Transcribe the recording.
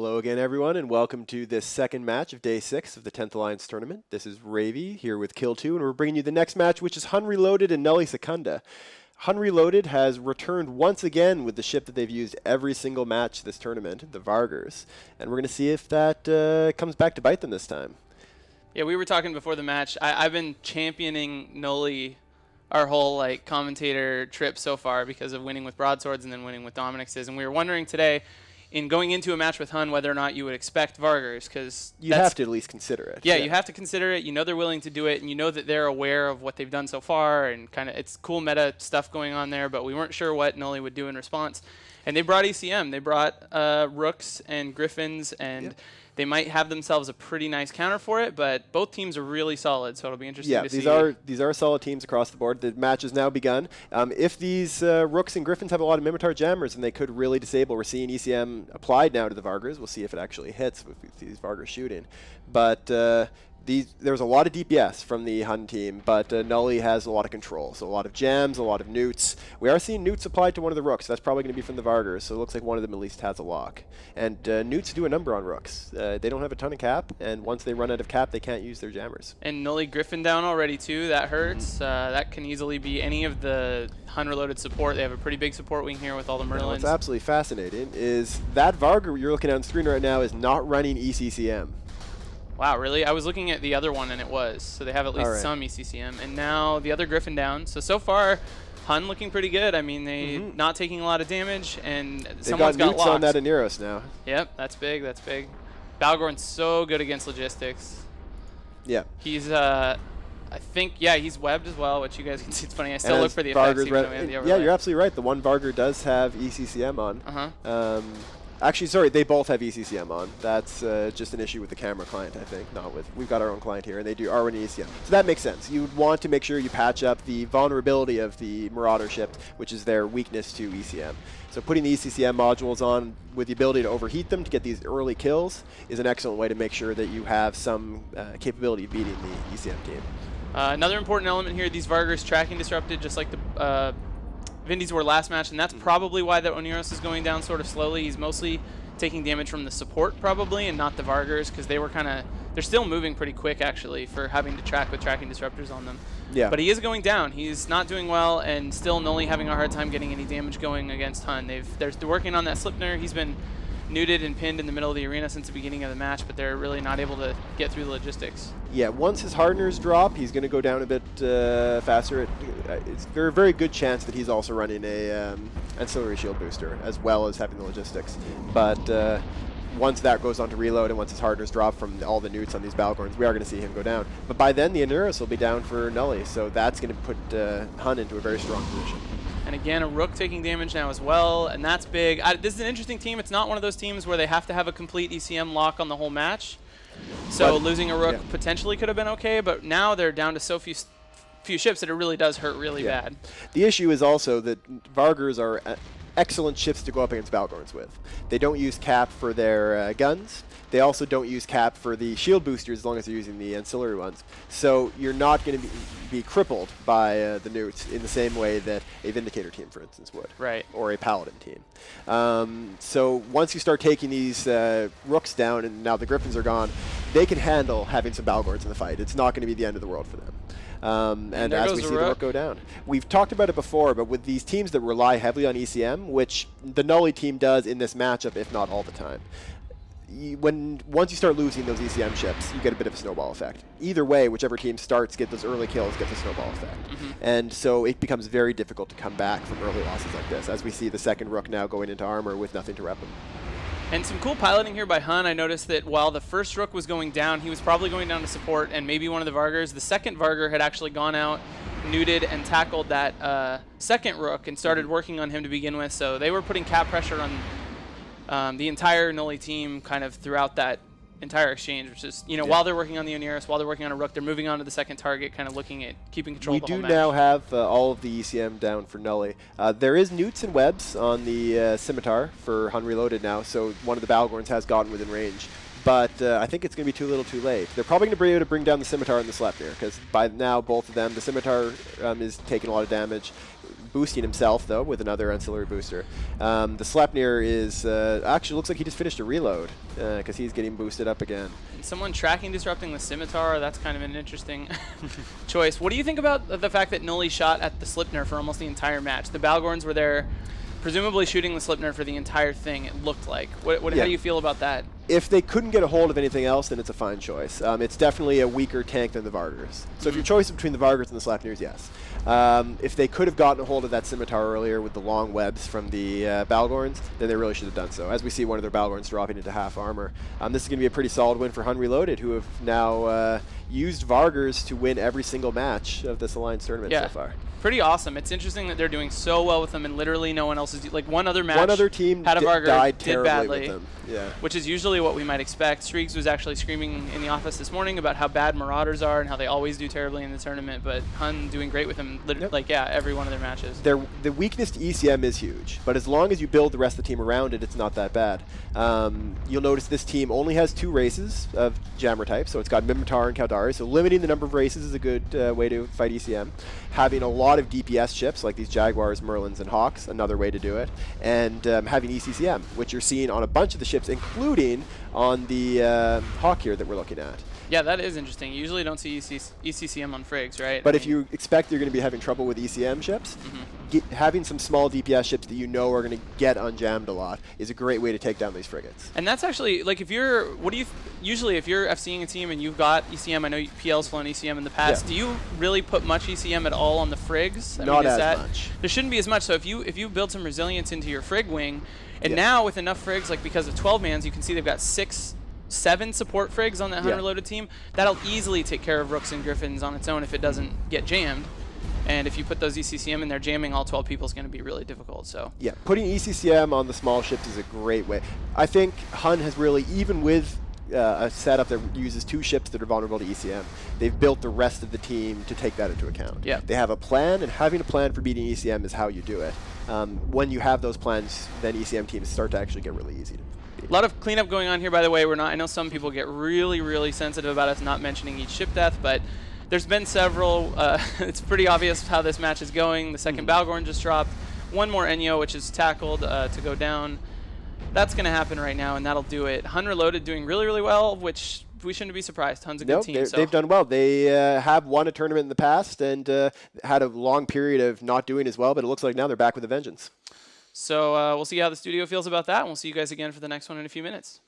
Hello again, everyone, and welcome to this second match of Day 6 of the 10th Alliance Tournament. This is Ravy here with Kill 2, and we're bringing you the next match, which is HUN Reloaded and Nulli Secunda. HUN Reloaded has returned once again with the ship that they've used every single match this tournament, the Vargers, and we're going to see if that comes back to bite them this time. Yeah, we were talking before the match. I've been championing Nulli our whole commentator trip so far because of winning with broadswords and then winning with Dominic's, and we were wondering today, in going into a match with HUN, whether or not you would expect Vargers, because you have to at least consider it. Yeah, you have to consider it. You know they're willing to do it, and you know that they're aware of what they've done so far, and kind of it's cool meta stuff going on there. But we weren't sure what Nulli would do in response, and they brought ECM. They brought Rooks and Griffins, and they might have themselves a pretty nice counter for it. But both teams are really solid, so it'll be interesting to see. Yeah, these are solid teams across the board. The match has now begun. If these Rooks and Griffins have a lot of Mimitar jammers, then they could really disable. We're seeing ECM applied now to the Vargers. We'll see if it actually hits with these Vargers shooting. But there's a lot of DPS from the HUN team, but Nulli has a lot of control. So a lot of jams, a lot of newts. We are seeing newts applied to one of the Rooks. That's probably going to be from the Vargers, so it looks like one of them at least has a lock. And newts do a number on Rooks. They don't have a ton of cap, and once they run out of cap, they can't use their jammers. And Nulli Griffin down already too. That hurts. That can easily be any of the HUN Reloaded support. They have a pretty big support wing here with all the Merlins. What's absolutely fascinating is that Vargar you're looking at on the screen right now is not running ECCM. Wow, really? I was looking at the other one, and it was. So they have at least some ECCM. And now the other Griffin down. So far, HUN looking pretty good. I mean, they not taking a lot of damage, and someone's got locks. On that Aneros now. Yep, that's big. That's big. Balgorn's so good against logistics. Yeah. He's, I think, he's webbed as well, which you guys can see. It's funny. I still look for the effects. Even though we have the overlay. Yeah, you're absolutely right. The one Vargar does have ECCM on. Actually, sorry, they both have ECCM on. That's just an issue with the camera client, I think, not with... We've got our own client here, and they are running ECM. So that makes sense. You would want to make sure you patch up the vulnerability of the Marauder ship, which is their weakness to ECM. So putting the ECCM modules on with the ability to overheat them to get these early kills is an excellent way to make sure that you have some capability of beating the ECM team. Another important element here, these Vargers tracking disrupted, just like the... Vindies were last match, and that's probably why the Oneros is going down sort of slowly. He's mostly taking damage from the support probably, and not the Vargers, because they were they're still moving pretty quick actually for having to track with tracking disruptors on them. Yeah. But he is going down. He's not doing well, and still Nulli having a hard time getting any damage going against HUN. They're working on that Slipner. He's been neuted and pinned in the middle of the arena since the beginning of the match, but they're really not able to get through the logistics. Yeah, once his hardeners drop, he's going to go down a bit faster. It's a very good chance that he's also running a ancillary shield booster, as well as having the logistics. But once that goes on to reload and once his hardeners drop from all the newts on these Balgorns, we are going to see him go down. But by then, the Aneros will be down for Nulli, so that's going to put HUN into a very strong position. And again, a Rook taking damage now as well, and that's big. This is an interesting team. It's not one of those teams where they have to have a complete ECM lock on the whole match. So losing a Rook potentially could have been okay, but now they're down to so few ships that it really does hurt really bad. The issue is also that Vargers are excellent ships to go up against Balgorns with. They don't use cap for their guns. They also don't use cap for the shield boosters as long as they're using the ancillary ones. So you're not going to be crippled by the newts in the same way that a Vindicator team, for instance, would. Right. Or a Paladin team. So once you start taking these Rooks down and now the Griffins are gone, they can handle having some Balgorns in the fight. It's not going to be the end of the world for them. And as we see the Rook go down. We've talked about it before, but with these teams that rely heavily on ECM, which the Nulli team does in this matchup, if not all the time, once you start losing those ECM ships, you get a bit of a snowball effect. Either way, whichever team starts, get those early kills, gets a snowball effect. And so it becomes very difficult to come back from early losses like this, as we see the second Rook now going into armor with nothing to rep him. And some cool piloting here by HUN. I noticed that while the first Rook was going down, he was probably going down to support and maybe one of the Vargers. The second Vargar had actually gone out, neuted, and tackled that second Rook and started working on him to begin with. So they were putting cap pressure on the entire Nulli team kind of throughout that entire exchange, which is, while they're working on the Oneros, while they're working on a Rook, they're moving on to the second target, kind of looking at keeping control of the whole match. We do now have all of the ECM down for Nulli. There is newts and webs on the Scimitar for HUN Reloaded now, so one of the Balgorns has gotten within range. But I think it's going to be too little too late. They're probably going to be able to bring down the Scimitar and the Sleipnir, because by now both of them, the Scimitar is taking a lot of damage. boosting himself, though, with another ancillary booster. The Sleipnir is actually looks like he just finished a reload because he's getting boosted up again. Someone tracking disrupting the Scimitar, that's kind of an interesting choice. What do you think about the fact that Nulli shot at the Sleipnir for almost the entire match? The Balgorns were there presumably shooting the Sleipnir for the entire thing, it looked like. How do you feel about that? If they couldn't get a hold of anything else, then it's a fine choice. It's definitely a weaker tank than the Vargurs. So if your choice is between the Vargurs and the Sleipnirs, yes. If they could have gotten a hold of that Scimitar earlier with the long webs from the Balgorns, then they really should have done so. As we see one of their Balgorns dropping into half armor. This is going to be a pretty solid win for HUN Reloaded, who have now used Vargurs to win every single match of this Alliance tournament so far. Pretty awesome. It's interesting that they're doing so well with them, and literally no one else is like one other team had a Vargur died did badly with them. Yeah. Which is usually what we might expect. Streaks was actually screaming in the office this morning about how bad Marauders are and how they always do terribly in the tournament, but HUN doing great with them, every one of their matches. The weakness to ECM is huge, but as long as you build the rest of the team around it, it's not that bad. You'll notice this team only has 2 races of Jammer types, so it's got Minmatar and Caldari, so limiting the number of races is a good way to fight ECM. Having a lot of DPS ships, like these Jaguars, Merlins, and Hawks, another way to do it, and having ECCM, which you're seeing on a bunch of the ships, including on the Hawk here that we're looking at. Yeah, that is interesting. You usually don't see ECCM on frigs, right? But if you expect you're going to be having trouble with ECM ships, having some small DPS ships that you know are going to get unjammed a lot is a great way to take down these frigates. And that's actually, like, if you're, usually if you're FCing a team and you've got ECM, I know PL's flown ECM in the past, do you really put much ECM at all on the frigs? Not as much. There shouldn't be as much, so if you build some resilience into your frig wing, and now with enough frigs, like because of 12-mans, you can see they've got 7 support frigs on that HUN Reloaded team. That'll easily take care of Rooks and Griffins on its own if it doesn't get jammed. And if you put those ECCM in there, jamming all 12 people is going to be really difficult. So yeah, putting ECCM on the small ships is a great way. I think HUN has really, even with a setup that uses 2 ships that are vulnerable to ECM, they've built the rest of the team to take that into account. Yeah. They have a plan, and having a plan for beating ECM is how you do it. When you have those plans, then ECM teams start to actually get really easy to beat. A lot of cleanup going on here, by the way. I know some people get really, really sensitive about us not mentioning each ship death, but there's been several. It's pretty obvious how this match is going. The second Balgorn just dropped. One more Enyo, which is tackled to go down. That's going to happen right now, and that'll do it. HUN Reloaded doing really, really well, which we shouldn't be surprised. HUN's a good team. They've done well. They have won a tournament in the past and had a long period of not doing as well, but it looks like now they're back with a vengeance. So we'll see how the studio feels about that, and we'll see you guys again for the next one in a few minutes.